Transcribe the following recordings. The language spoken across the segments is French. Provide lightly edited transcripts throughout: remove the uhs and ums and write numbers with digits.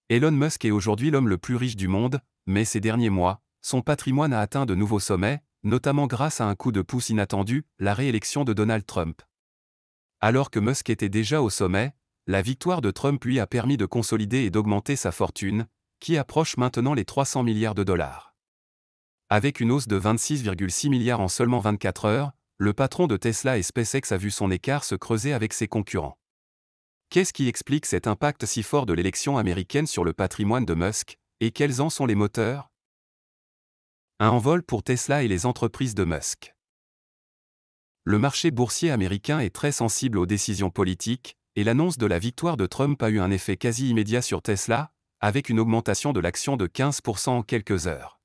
Elon Musk est aujourd'hui l'homme le plus riche du monde, mais ces derniers mois, son patrimoine a atteint de nouveaux sommets, notamment grâce à un coup de pouce inattendu, la réélection de Donald Trump. Alors que Musk était déjà au sommet, la victoire de Trump lui a permis de consolider et d'augmenter sa fortune, qui approche maintenant les 300 milliards de dollars. Avec une hausse de 26,6 milliards en seulement 24 heures, le patron de Tesla et SpaceX a vu son écart se creuser avec ses concurrents. Qu'est-ce qui explique cet impact si fort de l'élection américaine sur le patrimoine de Musk, et quels en sont les moteurs? Un envol pour Tesla et les entreprises de Musk. Le marché boursier américain est très sensible aux décisions politiques, et l'annonce de la victoire de Trump a eu un effet quasi immédiat sur Tesla, avec une augmentation de l'action de 15% en quelques heures.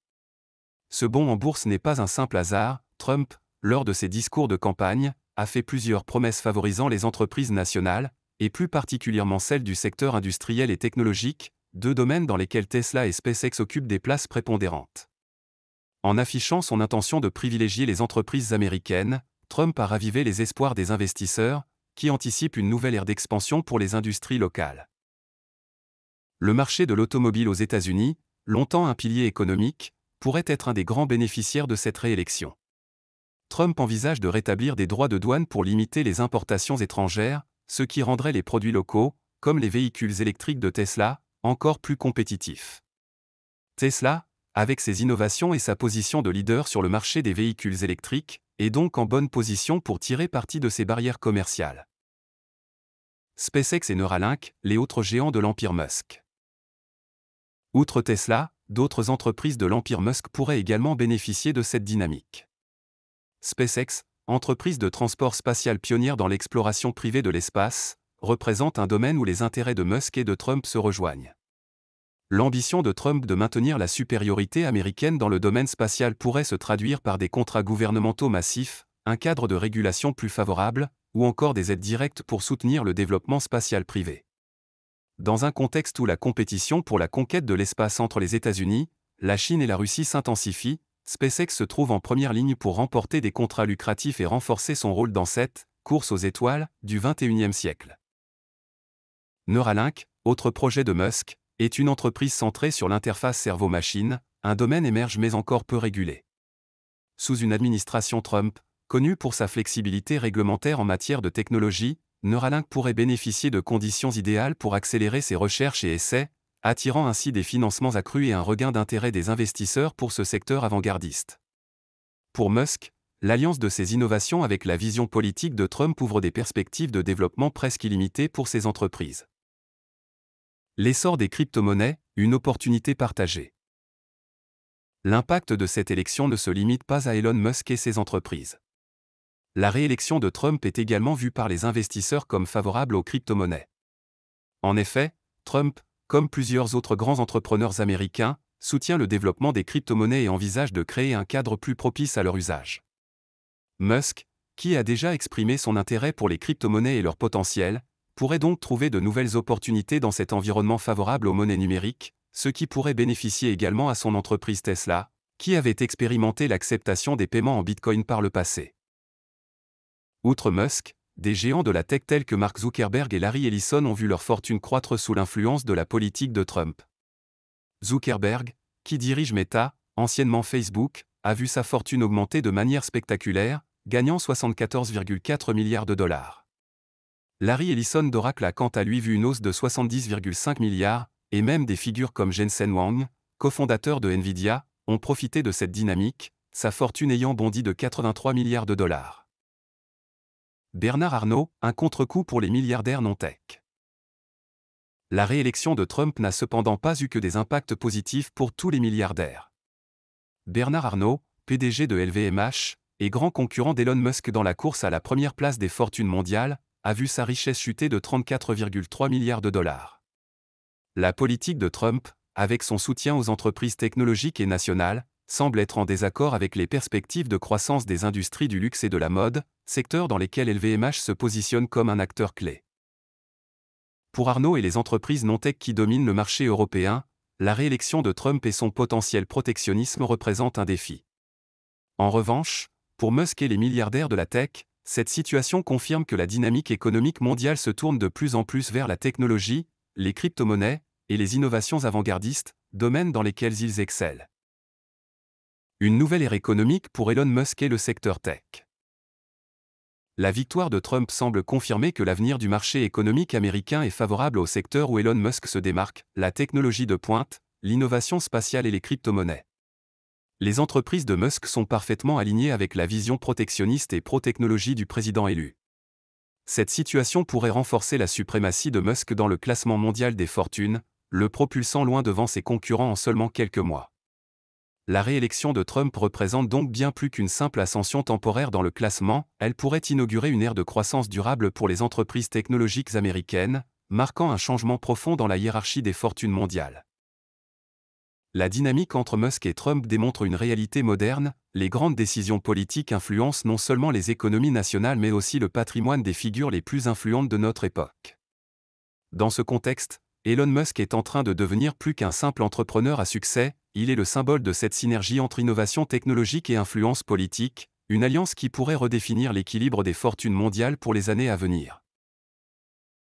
Ce bond en bourse n'est pas un simple hasard. Trump, lors de ses discours de campagne, a fait plusieurs promesses favorisant les entreprises nationales, et plus particulièrement celles du secteur industriel et technologique, deux domaines dans lesquels Tesla et SpaceX occupent des places prépondérantes. En affichant son intention de privilégier les entreprises américaines, Trump a ravivé les espoirs des investisseurs, qui anticipent une nouvelle ère d'expansion pour les industries locales. Le marché de l'automobile aux États-Unis, longtemps un pilier économique, pourrait être un des grands bénéficiaires de cette réélection. Trump envisage de rétablir des droits de douane pour limiter les importations étrangères, ce qui rendrait les produits locaux, comme les véhicules électriques de Tesla, encore plus compétitifs. Tesla, avec ses innovations et sa position de leader sur le marché des véhicules électriques, est donc en bonne position pour tirer parti de ces barrières commerciales. SpaceX et Neuralink, les autres géants de l'empire Musk. Outre Tesla, d'autres entreprises de l'empire Musk pourraient également bénéficier de cette dynamique. SpaceX, entreprise de transport spatial pionnière dans l'exploration privée de l'espace, représente un domaine où les intérêts de Musk et de Trump se rejoignent. L'ambition de Trump de maintenir la supériorité américaine dans le domaine spatial pourrait se traduire par des contrats gouvernementaux massifs, un cadre de régulation plus favorable, ou encore des aides directes pour soutenir le développement spatial privé. Dans un contexte où la compétition pour la conquête de l'espace entre les États-Unis, la Chine et la Russie s'intensifie, SpaceX se trouve en première ligne pour remporter des contrats lucratifs et renforcer son rôle dans cette « course aux étoiles » du XXIe siècle. Neuralink, autre projet de Musk, est une entreprise centrée sur l'interface cerveau-machine, un domaine émerge mais encore peu régulé. Sous une administration Trump, connue pour sa flexibilité réglementaire en matière de technologie, Neuralink pourrait bénéficier de conditions idéales pour accélérer ses recherches et essais, attirant ainsi des financements accrus et un regain d'intérêt des investisseurs pour ce secteur avant-gardiste. Pour Musk, l'alliance de ces innovations avec la vision politique de Trump ouvre des perspectives de développement presque illimitées pour ces entreprises. L'essor des crypto-monnaies, une opportunité partagée. L'impact de cette élection ne se limite pas à Elon Musk et ses entreprises. La réélection de Trump est également vue par les investisseurs comme favorable aux crypto-monnaies. En effet, Trump, comme plusieurs autres grands entrepreneurs américains, soutient le développement des crypto-monnaies et envisage de créer un cadre plus propice à leur usage. Musk, qui a déjà exprimé son intérêt pour les crypto-monnaies et leur potentiel, pourrait donc trouver de nouvelles opportunités dans cet environnement favorable aux monnaies numériques, ce qui pourrait bénéficier également à son entreprise Tesla, qui avait expérimenté l'acceptation des paiements en Bitcoin par le passé. Outre Musk, des géants de la tech tels que Mark Zuckerberg et Larry Ellison ont vu leur fortune croître sous l'influence de la politique de Trump. Zuckerberg, qui dirige Meta, anciennement Facebook, a vu sa fortune augmenter de manière spectaculaire, gagnant 74,4 milliards de dollars. Larry Ellison d'Oracle a quant à lui vu une hausse de 70,5 milliards, et même des figures comme Jensen Huang, cofondateur de Nvidia, ont profité de cette dynamique, sa fortune ayant bondi de 83 milliards de dollars. Bernard Arnault, un contre-coup pour les milliardaires non-tech. La réélection de Trump n'a cependant pas eu que des impacts positifs pour tous les milliardaires. Bernard Arnault, PDG de LVMH, et grand concurrent d'Elon Musk dans la course à la première place des fortunes mondiales, a vu sa richesse chuter de 34,3 milliards de dollars. La politique de Trump, avec son soutien aux entreprises technologiques et nationales, semble être en désaccord avec les perspectives de croissance des industries du luxe et de la mode, secteurs dans lesquels LVMH se positionne comme un acteur clé. Pour Arnault et les entreprises non-tech qui dominent le marché européen, la réélection de Trump et son potentiel protectionnisme représentent un défi. En revanche, pour Musk et les milliardaires de la tech, cette situation confirme que la dynamique économique mondiale se tourne de plus en plus vers la technologie, les crypto-monnaies, et les innovations avant-gardistes, domaines dans lesquels ils excellent. Une nouvelle ère économique pour Elon Musk et le secteur tech. La victoire de Trump semble confirmer que l'avenir du marché économique américain est favorable au secteur où Elon Musk se démarque, la technologie de pointe, l'innovation spatiale et les crypto-monnaies. Les entreprises de Musk sont parfaitement alignées avec la vision protectionniste et pro-technologie du président élu. Cette situation pourrait renforcer la suprématie de Musk dans le classement mondial des fortunes, le propulsant loin devant ses concurrents en seulement quelques mois. La réélection de Trump représente donc bien plus qu'une simple ascension temporaire dans le classement, elle pourrait inaugurer une ère de croissance durable pour les entreprises technologiques américaines, marquant un changement profond dans la hiérarchie des fortunes mondiales. La dynamique entre Musk et Trump démontre une réalité moderne, les grandes décisions politiques influencent non seulement les économies nationales mais aussi le patrimoine des figures les plus influentes de notre époque. Dans ce contexte, Elon Musk est en train de devenir plus qu'un simple entrepreneur à succès, il est le symbole de cette synergie entre innovation technologique et influence politique, une alliance qui pourrait redéfinir l'équilibre des fortunes mondiales pour les années à venir.